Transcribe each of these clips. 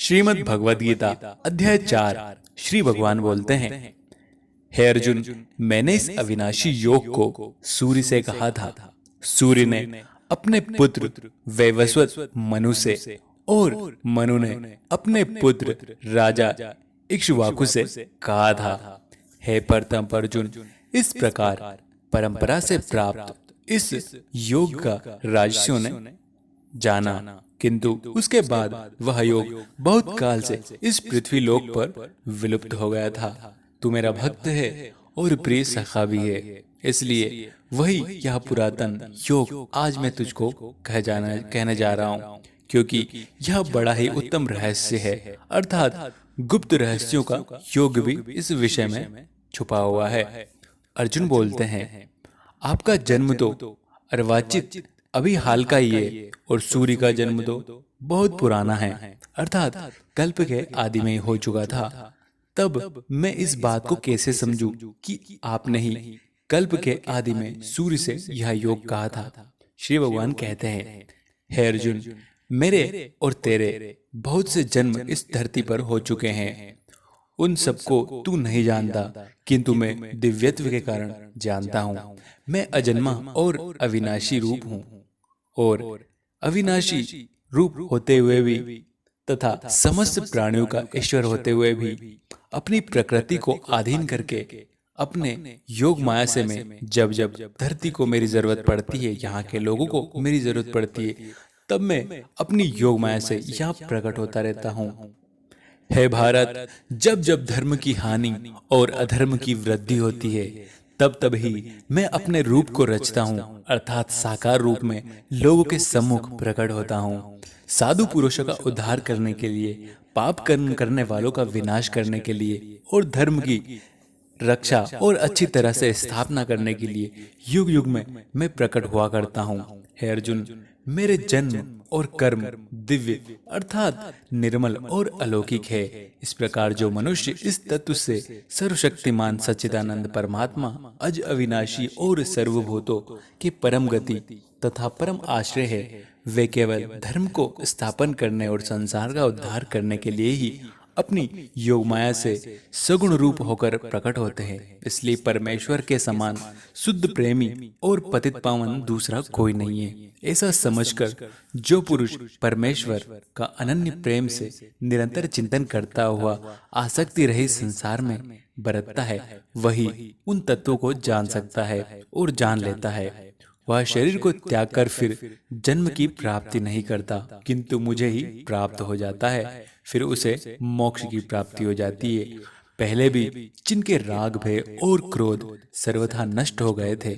श्रीमद् भगवद गीता अध्याय 4। श्री भगवान बोलते हैं, हे अर्जुन, मैंने इस अविनाशी योग को सूर्य से कहा था। सूर्य ने अपने पुत्र वैवस्वत मनु से और मनु ने अपने पुत्र राजा इक्ष्वाकु से कहा था। हे परतम अर्जुन, इस प्रकार परंपरा से प्राप्त इस योग का राजर्षियों ने जाना, किंतु उसके बाद वह योग बहुत काल से इस पृथ्वी लोक पर विलुप्त हो गया था। तू मेरा भक्त है और प्रिय सखा भी है, इसलिए वही यह पुरातन योग आज मैं तुझको कहने जा रहा हूँ, क्योंकि यह बड़ा ही उत्तम रहस्य है, अर्थात गुप्त रहस्यों का योग भी इस विषय में छुपा हुआ है। अर्जुन बोलते हैं, आपका जन्म तो अर्वाचित अभी हाल का ही है और सूर्य का जन्म तो बहुत पुराना है, अर्थात कल्प के आदि में हो चुका था। तब मैं इस बात को कैसे समझूं कि आपने ही कल्प के आदि में सूर्य से यह योग कहा था। श्री भगवान कहते हैं, हे अर्जुन, मेरे और तेरे बहुत से जन्म इस धरती पर हो चुके हैं। उन सबको तू नहीं जानता, किंतु मैं दिव्यत्व के कारण जानता हूँ। मैं अजन्मा और अविनाशी रूप हूँ, और अविनाशी रूप होते हुए भी तथा समस्त प्राणियों का ईश्वर होते हुए भी अपनी प्रकृति को अधीन करके अपने योग माया से मैं जब जब धरती को मेरी जरूरत पड़ती है, यहाँ के लोगों को मेरी जरूरत पड़ती है, तब मैं अपनी योग माया से यहाँ प्रकट होता रहता हूँ। हे भारत, जब जब धर्म की हानि और अधर्म की वृद्धि होती है, तब तब ही मैं अपने रूप को रचता हूँ, अर्थात साकार रूप में लोगों के सम्मुख प्रकट होता हूँ। साधु पुरुषों का उद्धार करने के लिए, पाप कर्म करने वालों का विनाश करने के लिए और धर्म की रक्षा और अच्छी तरह से स्थापना करने के लिए युग युग में मैं प्रकट हुआ करता हूँ। हे अर्जुन, मेरे जन्म और कर्म दिव्य अर्थात निर्मल और अलौकिक है। इस प्रकार जो मनुष्य इस तत्व से सर्वशक्तिमान सच्चिदानंद परमात्मा अज अविनाशी और सर्वभूतों की परम गति तथा परम आश्रय है, वे केवल धर्म को स्थापन करने और संसार का उद्धार करने के लिए ही अपनी योग माया से सगुण रूप होकर प्रकट होते हैं। इसलिए परमेश्वर के समान शुद्ध प्रेमी और पतित पावन दूसरा कोई नहीं है। ऐसा समझकर जो पुरुष परमेश्वर का अनन्य प्रेम से निरंतर चिंतन करता हुआ आसक्ति रहित संसार में बरतता है, वही उन तत्वों को जान सकता है और जान लेता है। वह शरीर को त्याग कर फिर जन्म की प्राप्ति नहीं करता, किंतु मुझे ही प्राप्त हो जाता है, फिर उसे मोक्ष की प्राप्ति हो जाती है। पहले भी जिनके राग भय और क्रोध सर्वथा नष्ट हो गए थे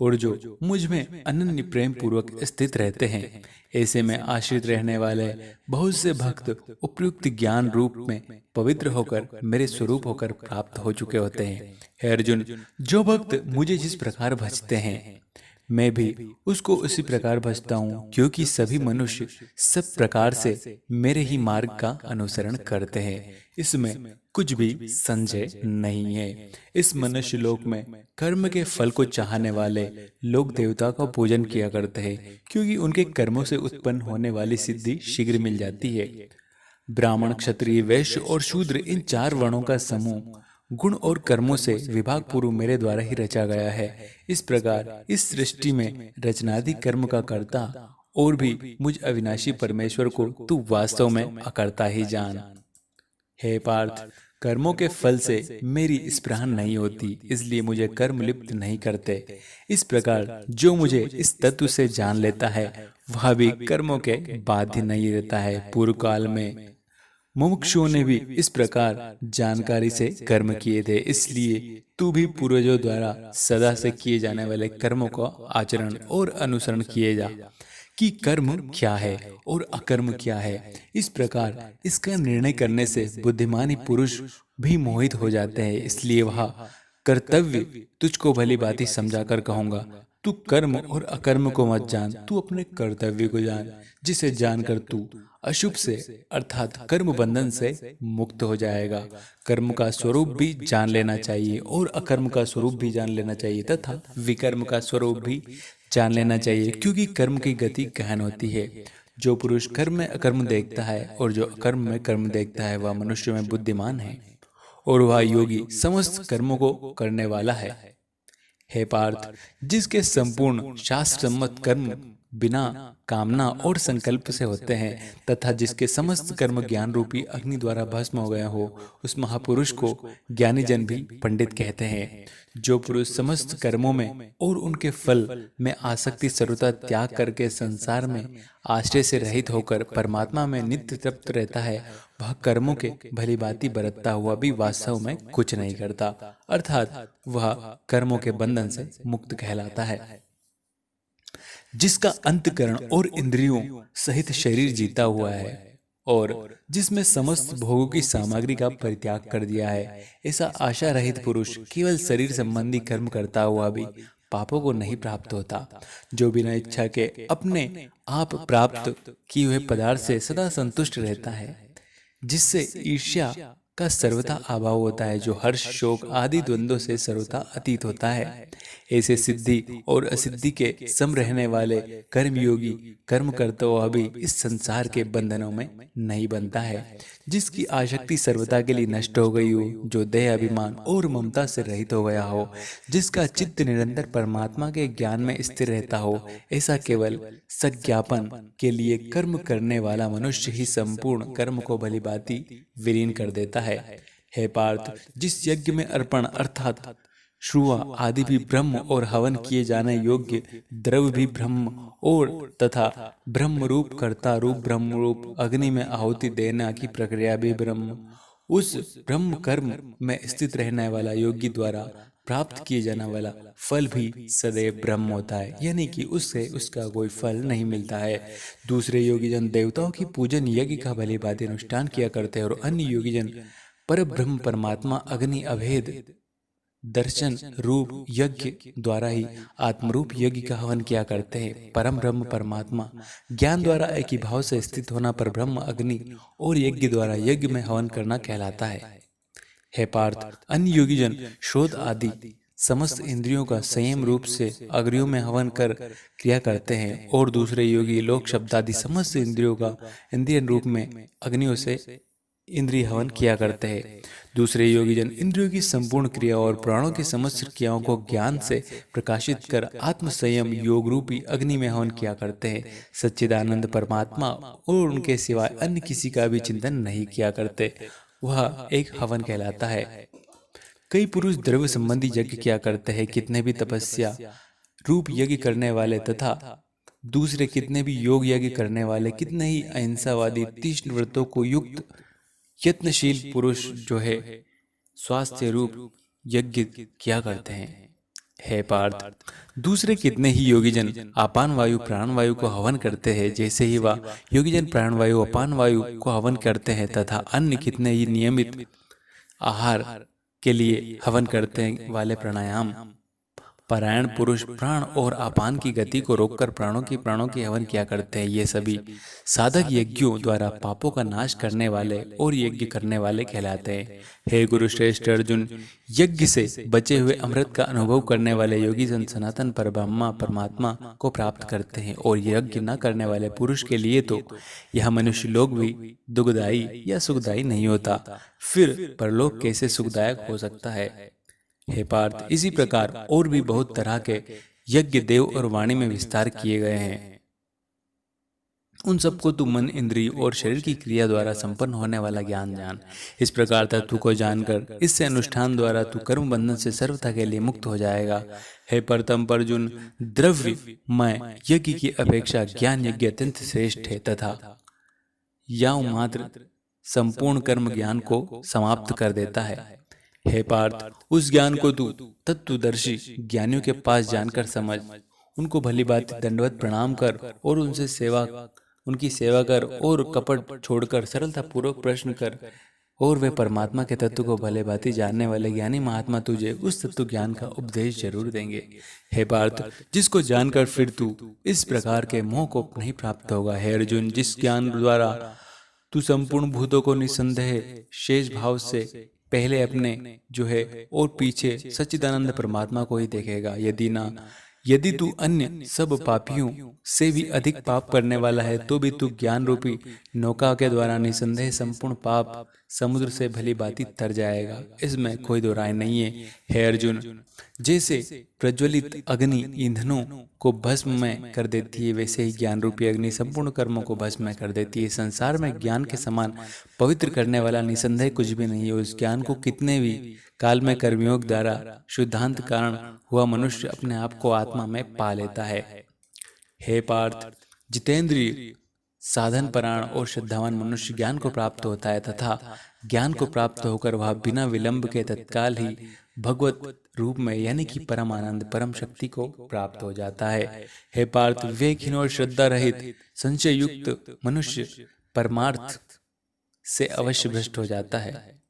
और जो मुझ में अनन्य प्रेम पूर्वक स्थित रहते हैं, ऐसे में आश्रित रहने वाले बहुत से भक्त उपयुक्त ज्ञान रूप में पवित्र होकर मेरे स्वरूप होकर प्राप्त हो चुके होते हैं। हे अर्जुन, जो भक्त मुझे जिस प्रकार भजते हैं, मैं भी उसको उसी प्रकार भजता हूँ, क्योंकि सभी मनुष्य सब प्रकार से मेरे ही मार्ग का अनुसरण करते हैं। इसमें कुछ भी संशय नहीं है। इस मनुष्य लोक में कर्म के फल को चाहने वाले लोग देवता का पूजन किया करते हैं, क्योंकि उनके कर्मों से उत्पन्न होने वाली सिद्धि शीघ्र मिल जाती है। ब्राह्मण, क्षत्रिय, वैश्य और शूद्र, इन चार वर्णों का समूह गुण और कर्मों से विभाग पूर्व मेरे द्वारा ही रचा गया है। इस प्रकार इस सृष्टि में रचनादि कर्म का कर्ता और भी मुझ अविनाशी परमेश्वर को तू वास्तव में अकर्ता ही जान। हे पार्थ, कर्मों के फल से मेरी स्पृहा नहीं होती, इसलिए मुझे कर्म लिप्त नहीं करते। इस प्रकार जो मुझे इस तत्व से जान लेता है, वह भी कर्मों के बाध्य नहीं रहता है। पूर्व काल में मुमुक्षुओं ने भी इस प्रकार जानकारी से कर्म किए थे, इसलिए तू भी पूर्वजों द्वारा सदा से किए जाने वाले कर्मों का आचरण और अनुसरण किए जा कि कर्म क्या है और अकर्म क्या है। इस प्रकार इसका निर्णय करने से बुद्धिमानी पुरुष भी मोहित हो जाते हैं। इसलिए वह कर्तव्य तुझको भली बात समझा कर कहूंगा, तू कर्म और अकर्म को मत जान, तू अपने कर्तव्य को जान, जिसे जानकर तू अशुभ से अर्थात कर्म बंधन से मुक्त हो जाएगा। कर्म का स्वरूप भी जान लेना चाहिए और अकर्म का स्वरूप भी जान लेना चाहिए तथा विकर्म का स्वरूप भी जान लेना चाहिए, क्योंकि कर्म की गति गहन होती है। जो पुरुष कर्म में अकर्म देखता है और जो अकर्म में कर्म देखता है वह मनुष्य में बुद्धिमान है और वह योगी समस्त कर्मों को करने वाला है। हे पार्थ, जिसके संपूर्ण शास्त्र सम्मत कर्म बिना कामना और संकल्प से होते हैं तथा जिसके समस्त कर्म ज्ञान रूपी अग्नि द्वारा भस्म हो गया हो, उस महापुरुष को ज्ञानी जन भी पंडित कहते हैं। जो पुरुष समस्त कर्मों में और उनके फल में आसक्ति सर्वथा त्याग करके संसार में आश्रय से रहित होकर परमात्मा में नित्य तृप्त रहता है, वह कर्मों के भली भांति बरतता हुआ भी वास्तव में कुछ नहीं करता, अर्थात वह कर्मों के बंधन से मुक्त कहलाता है। जिसका अंतकरण और इंद्रियों सहित शरीर जीता हुआ है और जिसमें समस्त भोगों की सामग्री का परित्याग कर दिया है, ऐसा आशा रहित पुरुष केवल शरीर संबंधी कर्म करता हुआ भी पापों को नहीं प्राप्त होता। जो बिना इच्छा के अपने आप प्राप्त किए हुए पदार्थ से सदा संतुष्ट रहता है, जिससे ईर्ष्या का सर्वथा अभाव होता है, जो हर्ष शोक आदि द्वंद्वों से सर्वथा अतीत होता है, ऐसे सिद्धि और असिद्धि के सम रहने वाले कर्मयोगी कर्म करता हुआ भी इस संसार के बंधनों में नहीं बनता है। जिसकी आसक्ति सर्वथा के लिए नष्ट हो गई हो, जो देह अभिमान और ममता से रहित हो गया हो, जिसका चित्त निरंतर परमात्मा के ज्ञान में स्थिर रहता हो, ऐसा केवल सज्ञापन के लिए कर्म करने वाला मनुष्य ही संपूर्ण कर्म को भली भांति विलीन कर देता है। हे पार्थ, जिस यज्ञ में अर्पण अर्थात श्रुआ आदि भी ब्रह्म और हवन किए जाने योग्य द्रव्य भी ब्रह्म और तथा ब्रह्म रूप कर्ता रूप ब्रह्म रूप अग्नि में आहुति देना की प्रक्रिया भी ब्रह्म, उस ब्रह्म कर्म में स्थित रहने वाला योगी द्वारा प्राप्त किए जाने वाला फल भी सदैव ब्रह्म होता है, यानी कि उससे उसका कोई फल नहीं मिलता है। दूसरे योगी जन देवताओं की पूजन यज्ञ का भली भांति अनुष्ठान किया करते हैं और अन्य योगी जन पर ब्रह्म परमात्मा अग्नि अभेद दर्शन रूप यज्ञ द्वारा ही आत्मरूप यज्ञ का हवन किया करते हैं। परम ब्रह्म परमात्मा ज्ञान द्वारा एक ही भाव से स्थित होना पर ब्रह्म अग्नि और यज्ञ द्वारा यज्ञ में हवन करना कहलाता है। हे पार्थ, अन्य योगी जन शोध आदि समस्त इंद्रियों का संयम रूप से अग्नियों में हवन कर क्रिया करते हैं और दूसरे योगी लोक शब्द आदि समस्त इंद्रियों का इंद्रिय रूप में अग्नियों से इंद्रिय हवन किया करते हैं। दूसरे योगी जन इंद्रियों की संपूर्ण क्रिया और प्राणों की समस्त क्रियाओं को ज्ञान से प्रकाशित कर आत्म संयम योग रूपी अग्नि में हवन किया करते हैं। सच्चिदानंद परमात्मा और उनके सिवाय अन्य किसी का भी चिंतन नहीं किया करते, वह एक हवन कहलाता है। कई पुरुष द्रव्य संबंधी यज्ञ किया करते हैं, कितने भी तपस्या रूप यज्ञ करने वाले तथा दूसरे कितने भी योग यज्ञ करने वाले, कितने ही अहिंसावादी तीक्ष्ण व्रतों को युक्त यत्नशील पुरुष जो है स्वास्थ्य रूप यज्ञ किया करते हैं। हे पार्थ, दूसरे कितने ही योगीजन अपान वायु प्राण वायु को हवन करते हैं, जैसे ही वह योगीजन प्राण वायु अपान वायु को हवन करते हैं, तथा अन्य कितने ही नियमित आहार के लिए हवन करते वाले प्राणायाम परायण पुरुष प्राण और अपान की गति को रोककर प्राणों की हवन किया करते हैं। ये सभी साधक यज्ञों द्वारा पापों का नाश करने वाले और यज्ञ करने वाले कहलाते हैं। हे गुरु श्रेष्ठ अर्जुन, यज्ञ से बचे हुए अमृत का अनुभव करने वाले योगी जन सनातन परब्रह्म परमात्मा को प्राप्त करते हैं और यज्ञ न करने वाले पुरुष के लिए तो यह मनुष्य लोक भी दुखदायी या सुखदायी नहीं होता, फिर परलोक कैसे सुखदायक हो सकता है। हे पार्थ, इसी प्रकार और भी बहुत तरह के यज्ञ देव और वाणी में विस्तार किए गए हैं। उन सबको तू मन इंद्रिय और शरीर की क्रिया द्वारा संपन्न होने वाला ज्ञान जान। इस प्रकार तत्व को जानकर इससे अनुष्ठान द्वारा तू कर्म बंधन से सर्वथा के लिए मुक्त हो जाएगा। हे परतम अर्जुन, द्रव्यमय यज्ञ की अपेक्षा ज्ञान यज्ञ अत्यंत श्रेष्ठ है तथा यह मात्र संपूर्ण कर्म ज्ञान को समाप्त कर देता है। हे पार्थ, उस ज्ञान को तू तत्वदर्शी ज्ञानियों के पास जानकर समझ, उनको भली बात दंडवत प्रणाम कर और उनकी सेवा कर और कपट छोड़कर सरलता पूर्वक प्रश्न कर, और वे परमात्मा के तत्व को भले भांति जानने वाले ज्ञानी महात्मा तुझे उस तत्व ज्ञान का उपदेश जरूर देंगे। हे पार्थ, जिसको जानकर फिर तू इस प्रकार के मोह को नहीं प्राप्त होगा। हे अर्जुन, जिस ज्ञान द्वारा तू संपूर्ण भूतों को निसंदेह शेष भाव से पहले अपने जो है और पीछे सच्चिदानंद परमात्मा को ही देखेगा, यदि तू अन्य सब पापियों से भी अधिक पाप करने वाला है तो भी तू ज्ञान रूपी नौका के द्वारा निसंदेह संपूर्ण पाप समुद्र से भली भांति तर जाएगा। इसमें कोई दो राय नहीं है। हे अर्जुन, जैसे प्रज्वलित अग्नि ईंधनों को भस्म में कर देती है, वैसे ही ज्ञान रूपी अग्नि संपूर्ण कर्मों को भस्म में कर देती है। संसार में ज्ञान के समान पवित्र करने वाला निसंदेह कुछ भी नहीं है। उस ज्ञान को कितने भी काल में कर्मयोग द्वारा शुद्धांत कारण हुआ मनुष्य अपने आप को आत्मा में पा लेता है। हे पार्थ, जितेंद्रिय साधन परायण और श्रद्धावान मनुष्य ज्ञान को प्राप्त होता है तथा ज्ञान को प्राप्त होकर वह बिना विलंब के तत्काल ही भगवत रूप में यानी कि परम आनंद परम शक्ति को प्राप्त हो जाता है। हे पार्थ, विवेकहीन और श्रद्धा रहित संशय युक्त मनुष्य परमार्थ से अवश्य भ्रष्ट हो जाता है।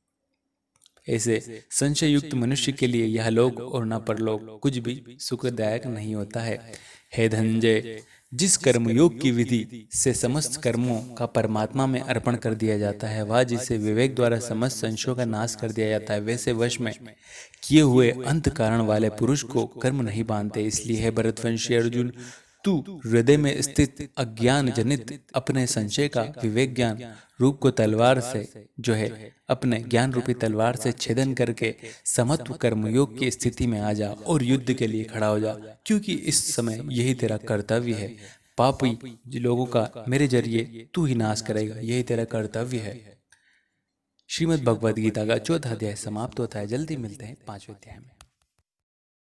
ऐसे संशय युक्त मनुष्य के लिए यह लोक और न परलोक कुछ भी सुखदायक नहीं होता है। हे धनंजय, जिस कर्मयोग की विधि से समस्त कर्मों का परमात्मा में अर्पण कर दिया जाता है, वह जिसे विवेक द्वारा समस्त संशयों का नाश कर दिया जाता है, वैसे वश में किए हुए अंत कारण वाले पुरुष को कर्म नहीं बांधते। इसलिए है भरतवंशी अर्जुन, तू हृदय में स्थित अज्ञान जनित अपने संशय का विवेक ज्ञान रूप को तलवार से जो है अपने ज्ञान रूपी तलवार से छेदन करके समत्व कर्मयोग की स्थिति में आ जा और युद्ध के लिए खड़ा हो जा, क्योंकि इस समय यही तेरा कर्तव्य है। पापी लोगों का मेरे जरिए तू ही नाश करेगा, यही तेरा कर्तव्य है। श्रीमद् भगवद गीता का 14वां अध्याय समाप्त होता है। जल्दी मिलते हैं 5वें अध्याय में।